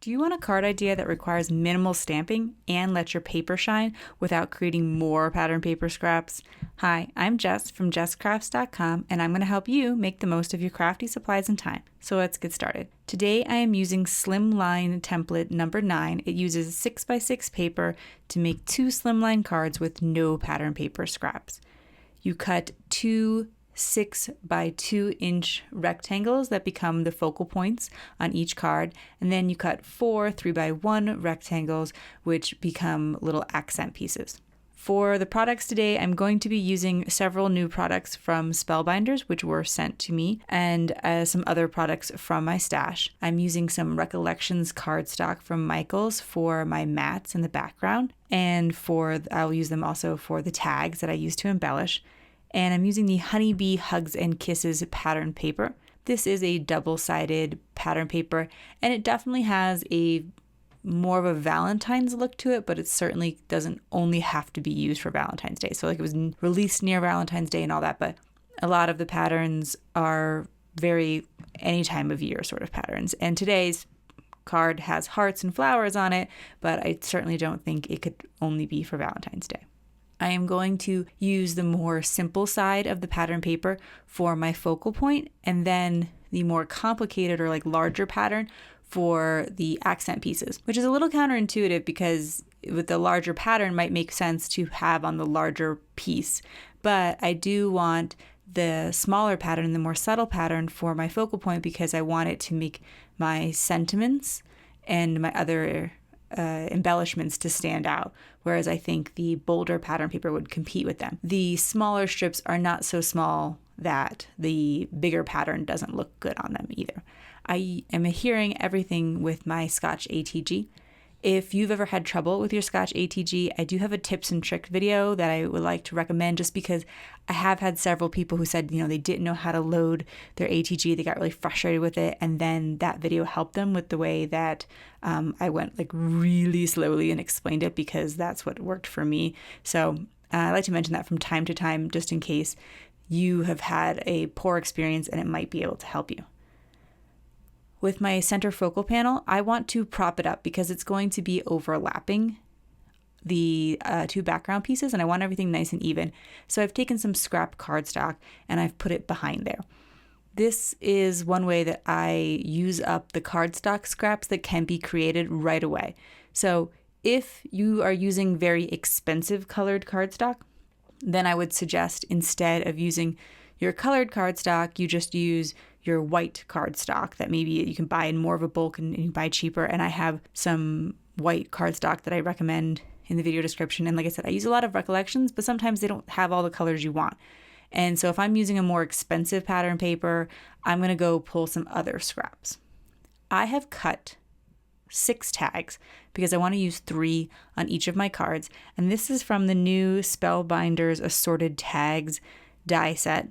Do you want a card idea that requires minimal stamping and lets your paper shine without creating more pattern paper scraps? Hi, I'm Jess from jesscrafts.com, and I'm going to help you make the most of your crafty supplies and time. So let's get started. Today I am using Slimline template number 9. It uses 6x6 paper to make 2 slimline cards with no pattern paper scraps. You cut 2 6x2 rectangles that become the focal points on each card, and then you cut 4 3x1 rectangles which become little accent pieces. For the products today, I'm going to be using several new products from Spellbinders which were sent to me, and some other products from my stash. I'm using some Recollections cardstock from Michaels for my mats in the background, and I'll use them also for the tags that I use to embellish. And I'm using the Honeybee Hugs and Kisses pattern paper. This is a double-sided pattern paper, and it definitely has a more of a Valentine's look to it, but it certainly doesn't only have to be used for Valentine's Day. So like it was released near Valentine's Day and all that, but a lot of the patterns are very any time of year sort of patterns. And today's card has hearts and flowers on it, but I certainly don't think it could only be for Valentine's Day. I am going to use the more simple side of the pattern paper for my focal point, and then the more complicated or like larger pattern for the accent pieces, which is a little counterintuitive because with the larger pattern might make sense to have on the larger piece. But I do want the smaller pattern, the more subtle pattern for my focal point because I want it to make my sentiments and my other embellishments to stand out, whereas I think the bolder pattern paper would compete with them. The smaller strips are not so small that the bigger pattern doesn't look good on them either. I am adhering everything with my Scotch ATG. If you've ever had trouble with your Scotch ATG, I do have a tips and tricks video that I would like to recommend just because I have had several people who said, they didn't know how to load their ATG. They got really frustrated with it. And then that video helped them with the way that I went like really slowly and explained it because that's what worked for me. So I like to mention that from time to time, just in case you have had a poor experience and it might be able to help you. With my center focal panel, I want to prop it up because it's going to be overlapping the 2 background pieces and I want everything nice and even. So I've taken some scrap cardstock and I've put it behind there. This is one way that I use up the cardstock scraps that can be created right away. So if you are using very expensive colored cardstock, then I would suggest instead of using your colored cardstock, you just use your white cardstock that maybe you can buy in more of a bulk and you buy cheaper. And I have some white cardstock that I recommend in the video description. And like I said, I use a lot of Recollections, but sometimes they don't have all the colors you want. And so if I'm using a more expensive pattern paper, I'm going to go pull some other scraps. I have cut 6 tags because I want to use 3 on each of my cards. And this is from the new Spellbinders Assorted Tags die set.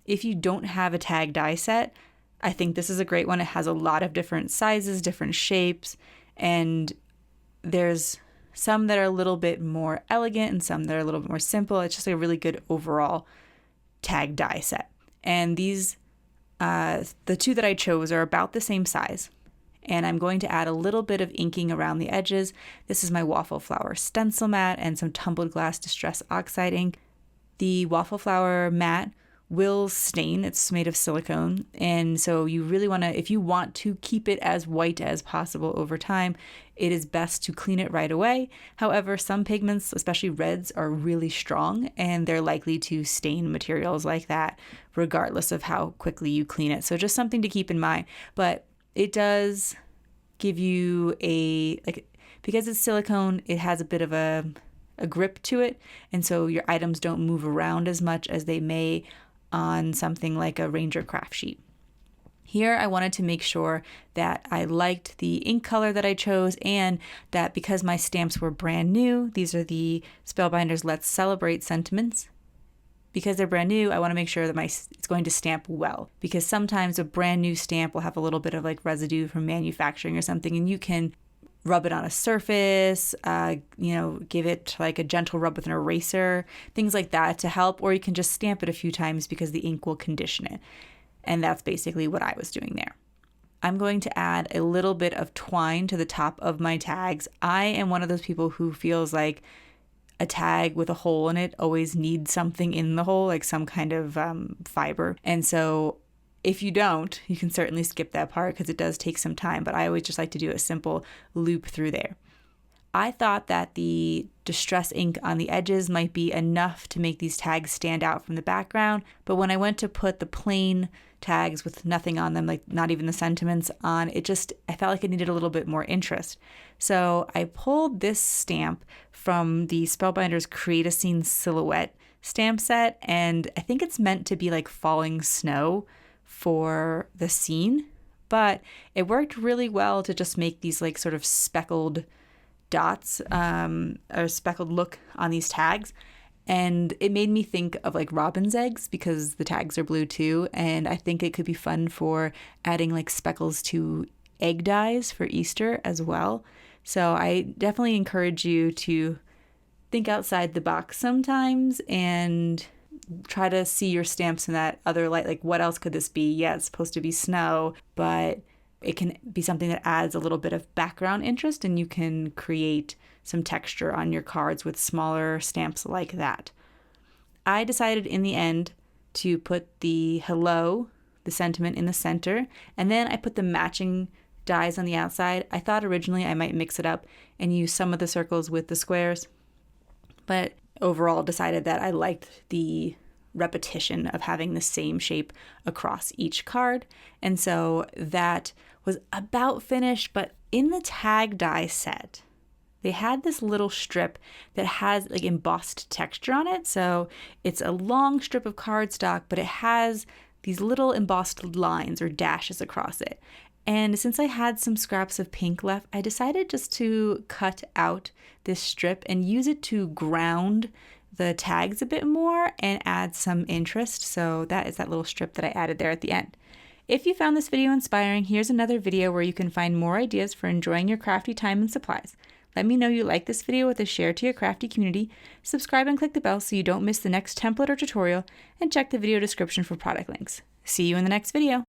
If you don't have a tag die set, I think this is a great one. It has a lot of different sizes, different shapes, and there's some that are a little bit more elegant and some that are a little bit more simple. It's just a really good overall tag die set. And these, the 2 that I chose are about the same size. And I'm going to add a little bit of inking around the edges. This is my Waffle Flower stencil mat and some Tumbled Glass Distress Oxide ink. The Waffle Flower mat will stain. It's made of silicone, and so you really want to, if you want to keep it as white as possible over time, it is best to clean it right away. However, some pigments, especially reds, are really strong and they're likely to stain materials like that regardless of how quickly you clean it. So just something to keep in mind. But it does give you because it's silicone, it has a bit of a grip to it, and so your items don't move around as much as they may on something like a Ranger craft sheet. Here I wanted to make sure that I liked the ink color that I chose, and that because my stamps were brand new, these are the Spellbinders Let's Celebrate sentiments. Because they're brand new, I want to make sure that it's going to stamp well, because sometimes a brand new stamp will have a little bit of like residue from manufacturing or something, and you can rub it on a surface, give it like a gentle rub with an eraser, things like that to help, or you can just stamp it a few times because the ink will condition it. And that's basically what I was doing there. I'm going to add a little bit of twine to the top of my tags. I am one of those people who feels like a tag with a hole in it always needs something in the hole, like some kind of fiber. And so if you don't, you can certainly skip that part because it does take some time, but I always just like to do a simple loop through there. I thought that the distress ink on the edges might be enough to make these tags stand out from the background, but when I went to put the plain tags with nothing on them, like not even the sentiments on, I felt like it needed a little bit more interest. So I pulled this stamp from the Spellbinders Create a Scene Silhouette stamp set, and I think it's meant to be like falling snow for the scene, but it worked really well to just make these like sort of speckled dots, or speckled look on these tags. And it made me think of like robin's eggs because the tags are blue too. And I think it could be fun for adding like speckles to egg dyes for Easter as well. So I definitely encourage you to think outside the box sometimes and try to see your stamps in that other light. Like, what else could this be? Yeah, it's supposed to be snow, but it can be something that adds a little bit of background interest, and you can create some texture on your cards with smaller stamps like that. I decided in the end to put the hello, the sentiment, in the center, and then I put the matching dies on the outside. I thought originally I might mix it up and use some of the circles with the squares, but overall decided that I liked the repetition of having the same shape across each card. And so that was about finished, but in the tag die set, they had this little strip that has like embossed texture on it. So it's a long strip of cardstock, but it has these little embossed lines or dashes across it. And since I had some scraps of pink left, I decided just to cut out this strip and use it to ground the tags a bit more and add some interest. So that is that little strip that I added there at the end. If you found this video inspiring, here's another video where you can find more ideas for enjoying your crafty time and supplies. Let me know you like this video with a share to your crafty community, subscribe and click the bell so you don't miss the next template or tutorial, and check the video description for product links. See you in the next video.